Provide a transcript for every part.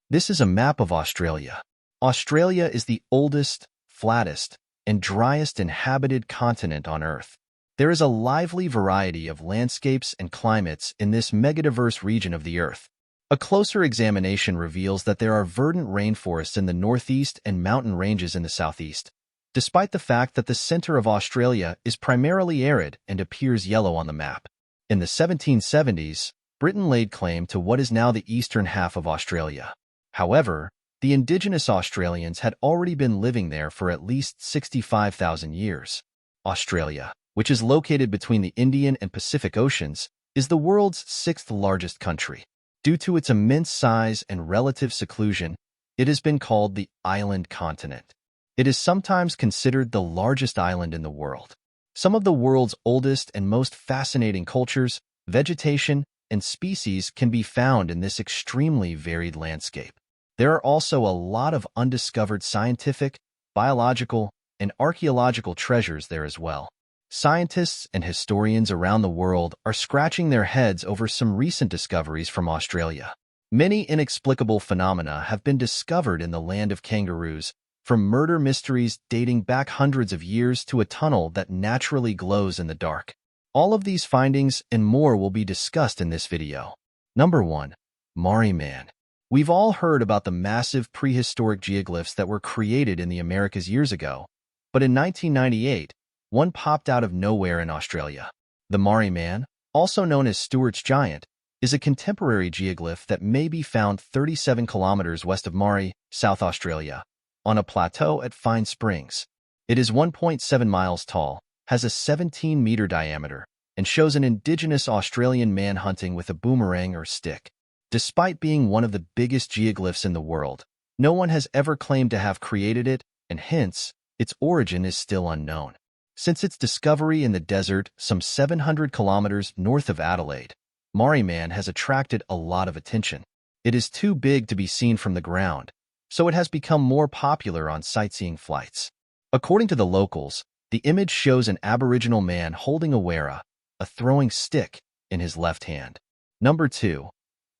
This is a map of Australia. Australia is the oldest, flattest, and driest inhabited continent on Earth. There is a lively variety of landscapes and climates in this megadiverse region of the Earth. A closer examination reveals that there are verdant rainforests in the northeast and mountain ranges in the southeast, despite the fact that the center of Australia is primarily arid and appears yellow on the map. In the 1770s, Britain laid claim to what is now the eastern half of Australia. However, the indigenous Australians had already been living there for at least 65,000 years. Australia, which is located between the Indian and Pacific Oceans, is the world's sixth largest country. Due to its immense size and relative seclusion, it has been called the island continent. It is sometimes considered the largest island in the world. Some of the world's oldest and most fascinating cultures, vegetation, and species can be found in this extremely varied landscape. There are also a lot of undiscovered scientific, biological, and archaeological treasures there as well. Scientists and historians around the world are scratching their heads over some recent discoveries from Australia. Many inexplicable phenomena have been discovered in the land of kangaroos, from murder mysteries dating back hundreds of years to a tunnel that naturally glows in the dark. All of these findings and more will be discussed in this video. Number 1. Maori Man. We've all heard about the massive prehistoric geoglyphs that were created in the Americas years ago, but in 1998, one popped out of nowhere in Australia. The Maori Man, also known as Stewart's Giant, is a contemporary geoglyph that may be found 37 kilometers west of Maori, South Australia, on a plateau at Fine Springs. It is 1.7 miles tall, has a 17-meter diameter, and shows an indigenous Australian man hunting with a boomerang or stick. Despite being one of the biggest geoglyphs in the world, no one has ever claimed to have created it, and hence, its origin is still unknown. Since its discovery in the desert some 700 kilometers north of Adelaide, Maori Man has attracted a lot of attention. It is too big to be seen from the ground, so it has become more popular on sightseeing flights. According to the locals, the image shows an Aboriginal man holding a wera, a throwing stick, in his left hand. Number 2.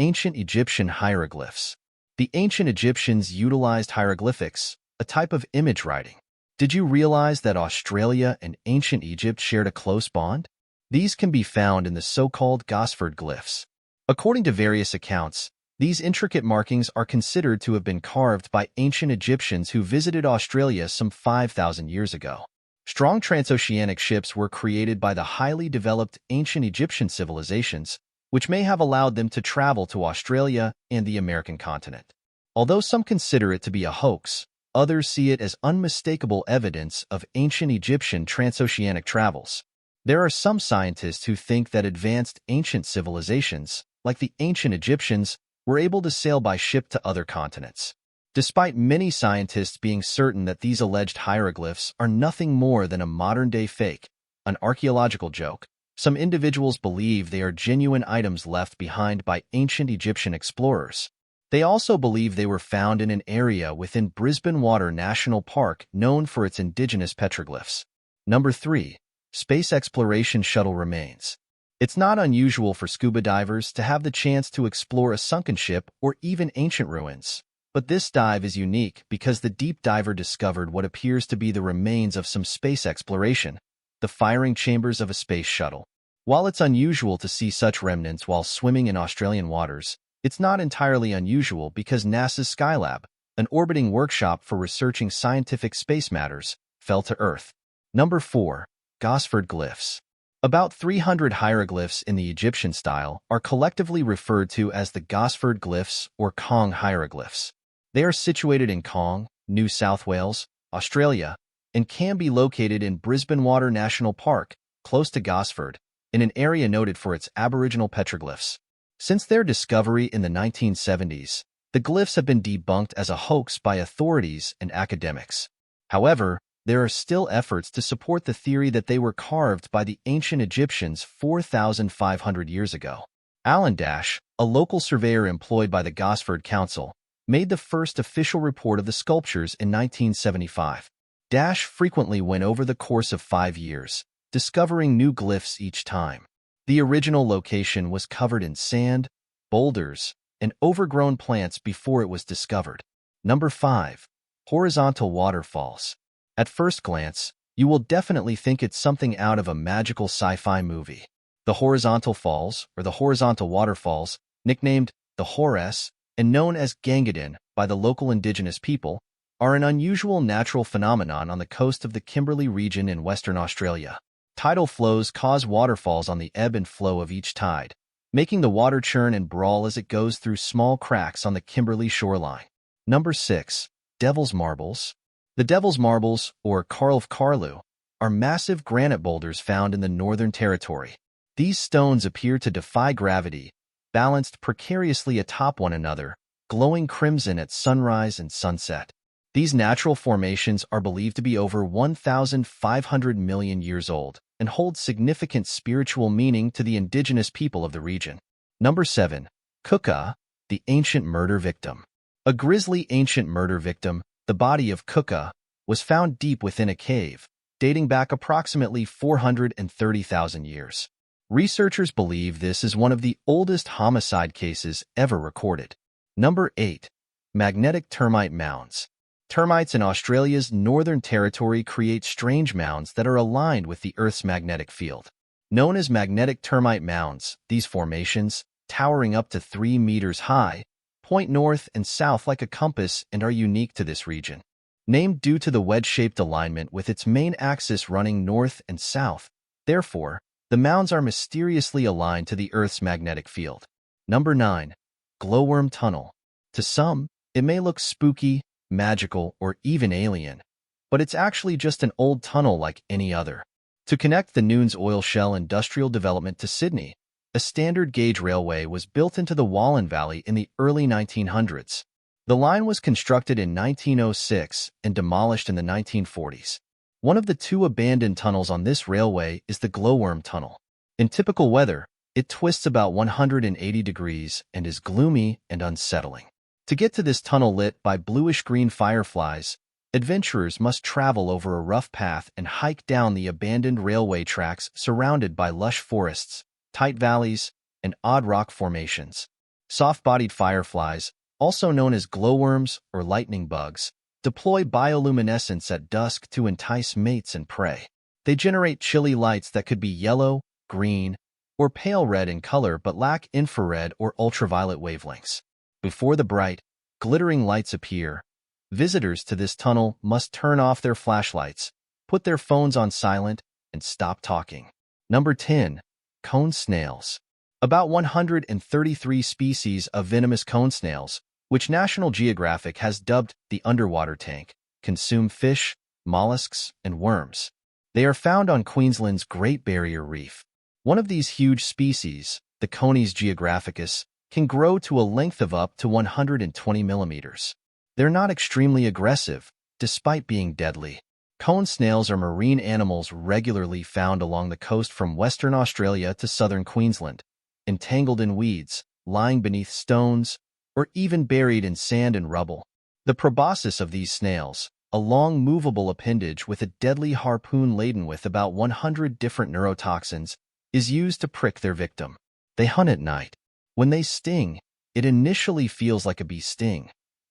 Ancient Egyptian Hieroglyphs. The ancient Egyptians utilized hieroglyphics, a type of image writing. Did you realize that Australia and ancient Egypt shared a close bond? These can be found in the so-called Gosford glyphs. According to various accounts, these intricate markings are considered to have been carved by ancient Egyptians who visited Australia some 5,000 years ago. Strong transoceanic ships were created by the highly developed ancient Egyptian civilizations, which may have allowed them to travel to Australia and the American continent. Although some consider it to be a hoax, others see it as unmistakable evidence of ancient Egyptian transoceanic travels. There are some scientists who think that advanced ancient civilizations, like the ancient Egyptians, were able to sail by ship to other continents. Despite many scientists being certain that these alleged hieroglyphs are nothing more than a modern-day fake, an archaeological joke, some individuals believe they are genuine items left behind by ancient Egyptian explorers. They also believe they were found in an area within Brisbane Water National Park known for its indigenous petroglyphs. Number 3. Space Exploration Shuttle Remains. It's not unusual for scuba divers to have the chance to explore a sunken ship or even ancient ruins. But this dive is unique because the deep diver discovered what appears to be the remains of some space exploration, the firing chambers of a space shuttle. While it's unusual to see such remnants while swimming in Australian waters, it's not entirely unusual because NASA's Skylab, an orbiting workshop for researching scientific space matters, fell to Earth. Number 4. Gosford Glyphs. About 300 hieroglyphs in the Egyptian style are collectively referred to as the Gosford Glyphs or Kong hieroglyphs. They are situated in Kong, New South Wales, Australia, and can be located in Brisbane Water National Park, close to Gosford, in an area noted for its Aboriginal petroglyphs. Since their discovery in the 1970s, the glyphs have been debunked as a hoax by authorities and academics. However, there are still efforts to support the theory that they were carved by the ancient Egyptians 4,500 years ago. Alan Dash, a local surveyor employed by the Gosford Council, made the first official report of the sculptures in 1975. Dash frequently went over the course of 5 years, discovering new glyphs each time. The original location was covered in sand, boulders, and overgrown plants before it was discovered. Number 5. Horizontal waterfalls. At first glance, you will definitely think it's something out of a magical sci-fi movie. The horizontal falls, or the horizontal waterfalls, nicknamed the Hores and known as Gangadin by the local indigenous people, are an unusual natural phenomenon on the coast of the Kimberley region in Western Australia. Tidal flows cause waterfalls on the ebb and flow of each tide, making the water churn and brawl as it goes through small cracks on the Kimberley shoreline. Number 6. Devil's Marbles. The Devil's Marbles, or Karlov Karlu, are massive granite boulders found in the Northern Territory. These stones appear to defy gravity, balanced precariously atop one another, glowing crimson at sunrise and sunset. These natural formations are believed to be over 1,500 million years old and hold significant spiritual meaning to the indigenous people of the region. Number 7. Kuka, the ancient murder victim. A grisly ancient murder victim, the body of Kuka, was found deep within a cave, dating back approximately 430,000 years. Researchers believe this is one of the oldest homicide cases ever recorded. Number 8. Magnetic termite mounds. Termites in Australia's Northern Territory create strange mounds that are aligned with the Earth's magnetic field. Known as magnetic termite mounds, these formations, towering up to 3 meters high, point north and south like a compass and are unique to this region. Named due to the wedge-shaped alignment with its main axis running north and south, therefore, the mounds are mysteriously aligned to the Earth's magnetic field. Number 9. Glowworm Tunnel. To some, it may look spooky, magical, or even alien, but it's actually just an old tunnel like any other. To connect the Nunes oil shell industrial development to Sydney, a standard gauge railway was built into the Wallen Valley in the early 1900s. The line was constructed in 1906 and demolished in the 1940s. One of the 2 abandoned tunnels on this railway is the Glowworm Tunnel. In typical weather, it twists about 180 degrees and is gloomy and unsettling. To get to this tunnel lit by bluish-green fireflies, adventurers must travel over a rough path and hike down the abandoned railway tracks surrounded by lush forests, tight valleys, and odd rock formations. Soft-bodied fireflies, also known as glowworms or lightning bugs, deploy bioluminescence at dusk to entice mates and prey. They generate chilly lights that could be yellow, green, or pale red in color but lack infrared or ultraviolet wavelengths. Before the bright, glittering lights appear, visitors to this tunnel must turn off their flashlights, put their phones on silent, and stop talking. Number 10. Cone snails. About 133 species of venomous cone snails, which National Geographic has dubbed the underwater tank, consume fish, mollusks, and worms. They are found on Queensland's Great Barrier Reef. One of these huge species, the Cones geographicus, can grow to a length of up to 120 millimeters. They're not extremely aggressive, despite being deadly. Cone snails are marine animals regularly found along the coast from Western Australia to southern Queensland, entangled in weeds, lying beneath stones, or even buried in sand and rubble. The proboscis of these snails, a long movable appendage with a deadly harpoon laden with about 100 different neurotoxins, is used to prick their victim. They hunt at night. When they sting, it initially feels like a bee sting,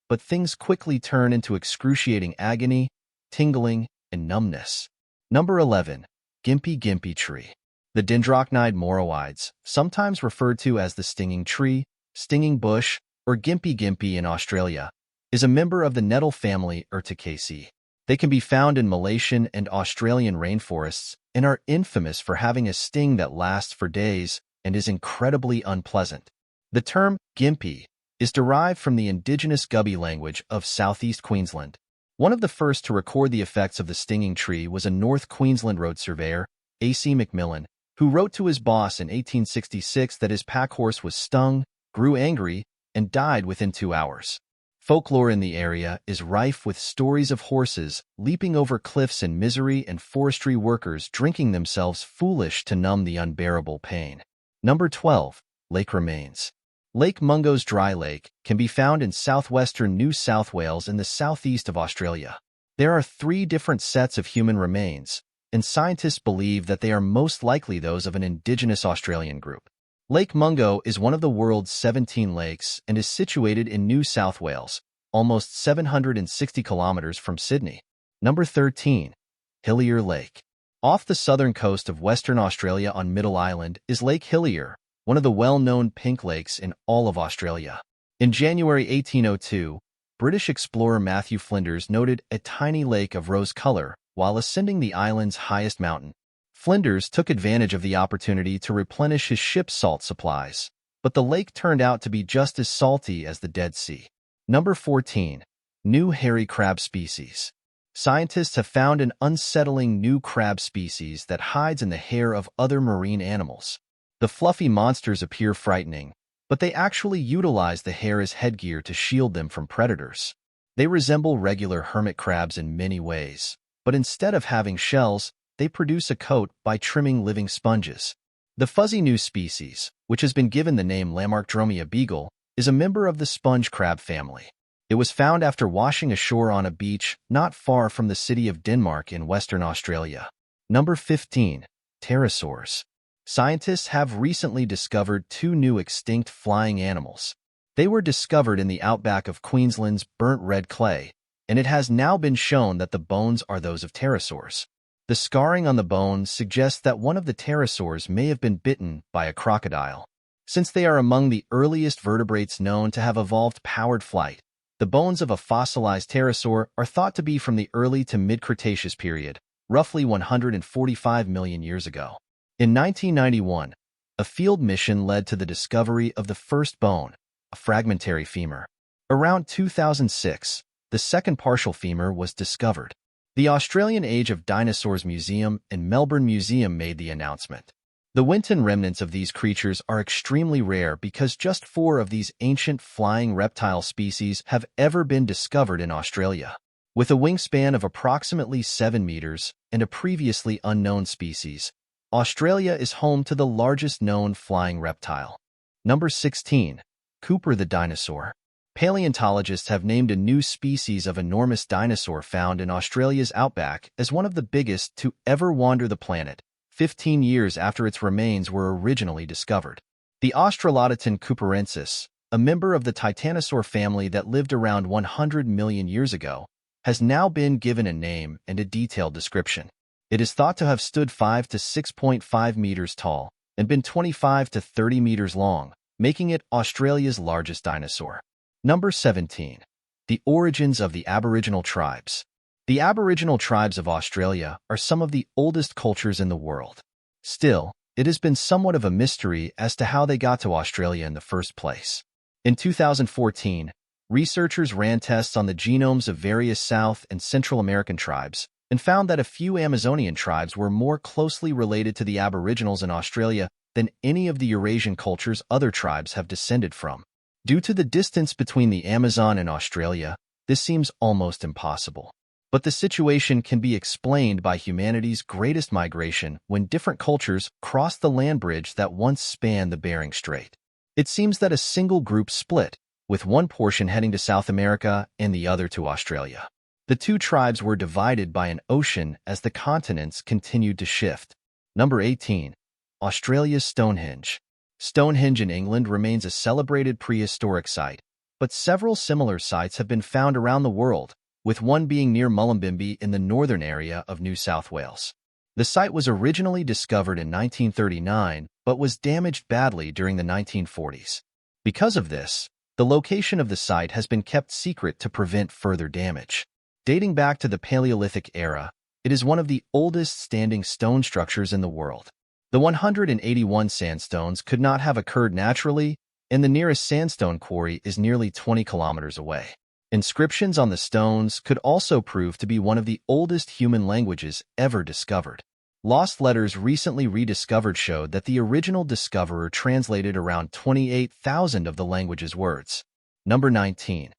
but things quickly turn into excruciating agony, tingling, and numbness. Number 11. Gympie Gympie Tree. The Dendrocnide moroides, sometimes referred to as the stinging tree, stinging bush, or Gympie Gympie in Australia, is a member of the nettle family Urticaceae. They can be found in Malaysian and Australian rainforests and are infamous for having a sting that lasts for days and is incredibly unpleasant. The term gympie is derived from the indigenous Gubbi language of southeast Queensland. One of the first to record the effects of the stinging tree was a North Queensland road surveyor, A.C. McMillan, who wrote to his boss in 1866 that his pack horse was stung, grew angry, and died within 2 hours. Folklore in the area is rife with stories of horses leaping over cliffs in misery and forestry workers drinking themselves foolish to numb the unbearable pain. Number 12. Lake Remains. Lake Mungo's Dry Lake can be found in southwestern New South Wales in the southeast of Australia. There are 3 different sets of human remains, and scientists believe that they are most likely those of an indigenous Australian group. Lake Mungo is one of the world's 17 lakes and is situated in New South Wales, almost 760 kilometers from Sydney. Number 13. Hillier Lake. Off the southern coast of Western Australia on Middle Island is Lake Hillier, one of the well-known pink lakes in all of Australia. In January 1802, British explorer Matthew Flinders noted a tiny lake of rose color while ascending the island's highest mountain. Flinders took advantage of the opportunity to replenish his ship's salt supplies, but the lake turned out to be just as salty as the Dead Sea. Number 14. New hairy crab species. Scientists have found an unsettling new crab species that hides in the hair of other marine animals. The fluffy monsters appear frightening, but they actually utilize the hair as headgear to shield them from predators. They resemble regular hermit crabs in many ways, but instead of having shells, they produce a coat by trimming living sponges. The fuzzy new species, which has been given the name Lamarckdromia beagle, is a member of the sponge crab family. It was found after washing ashore on a beach not far from the city of Denmark in Western Australia. Number 15. Pterosaurs. Scientists have recently discovered two new extinct flying animals. They were discovered in the outback of Queensland's burnt red clay, and it has now been shown that the bones are those of pterosaurs. The scarring on the bones suggests that one of the pterosaurs may have been bitten by a crocodile. Since they are among the earliest vertebrates known to have evolved powered flight, the bones of a fossilized pterosaur are thought to be from the early to mid-Cretaceous period, roughly 145 million years ago. In 1991, a field mission led to the discovery of the first bone, a fragmentary femur. Around 2006, the second partial femur was discovered. The Australian Age of Dinosaurs Museum and Melbourne Museum made the announcement. The Winton remnants of these creatures are extremely rare because just 4 of these ancient flying reptile species have ever been discovered in Australia. With a wingspan of approximately 7 meters and a previously unknown species, Australia is home to the largest known flying reptile. Number 16. Cooper the dinosaur. Paleontologists have named a new species of enormous dinosaur found in Australia's outback as one of the biggest to ever wander the planet, 15 years after its remains were originally discovered. The Australodonton cooperensis, a member of the Titanosaur family that lived around 100 million years ago, has now been given a name and a detailed description. It is thought to have stood 5 to 6.5 meters tall and been 25 to 30 meters long, making it Australia's largest dinosaur. Number 17. The origins of the Aboriginal tribes. The Aboriginal tribes of Australia are some of the oldest cultures in the world. Still, it has been somewhat of a mystery as to how they got to Australia in the first place. In 2014, researchers ran tests on the genomes of various South and Central American tribes and found that a few Amazonian tribes were more closely related to the Aboriginals in Australia than any of the Eurasian cultures other tribes have descended from. Due to the distance between the Amazon and Australia, this seems almost impossible. But the situation can be explained by humanity's greatest migration when different cultures crossed the land bridge that once spanned the Bering Strait. It seems that a single group split, with one portion heading to South America and the other to Australia. The two tribes were divided by an ocean as the continents continued to shift. Number 18. Australia's Stonehenge. Stonehenge in England remains a celebrated prehistoric site, but several similar sites have been found around the world, with one being near Mullumbimby in the northern area of New South Wales. The site was originally discovered in 1939, but was damaged badly during the 1940s. Because of this, the location of the site has been kept secret to prevent further damage. Dating back to the Paleolithic era, it is one of the oldest standing stone structures in the world. The 181 sandstones could not have occurred naturally, and the nearest sandstone quarry is nearly 20 kilometers away. Inscriptions on the stones could also prove to be one of the oldest human languages ever discovered. Lost letters recently rediscovered showed that the original discoverer translated around 28,000 of the language's words. Number 19.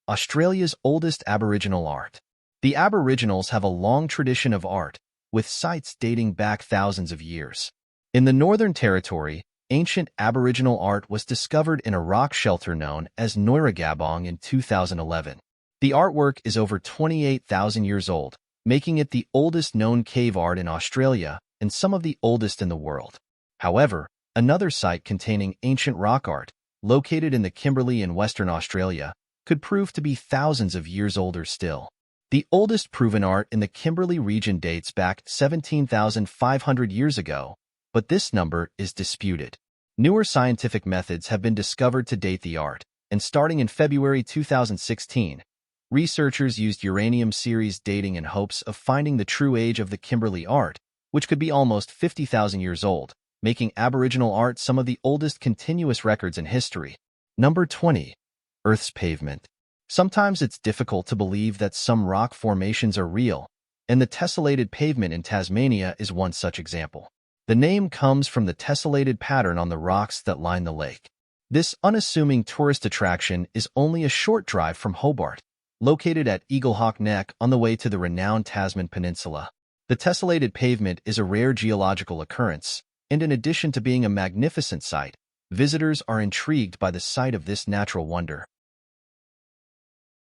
Australia's oldest Aboriginal art. The Aboriginals have a long tradition of art, with sites dating back thousands of years. In the Northern Territory, ancient Aboriginal art was discovered in a rock shelter known as Noiragabong in 2011. The artwork is over 28,000 years old, making it the oldest known cave art in Australia and some of the oldest in the world. However, Another site containing ancient rock art, located in the Kimberley in Western Australia, could prove to be thousands of years older still. The oldest proven art in the Kimberley region dates back 17,500 years ago, but this number is disputed. Newer scientific methods have been discovered to date the art, and starting in February 2016, researchers used uranium series dating in hopes of finding the true age of the Kimberley art, which could be almost 50,000 years old, making Aboriginal art some of the oldest continuous records in history. Number 20. Earth's pavement. Sometimes it's difficult to believe that some rock formations are real, and the tessellated pavement in Tasmania is one such example. The name comes from the tessellated pattern on the rocks that line the lake. This unassuming tourist attraction is only a short drive from Hobart, located at Eaglehawk Neck on the way to the renowned Tasman Peninsula. The tessellated pavement is a rare geological occurrence, and in addition to being a magnificent sight, visitors are intrigued by the sight of this natural wonder.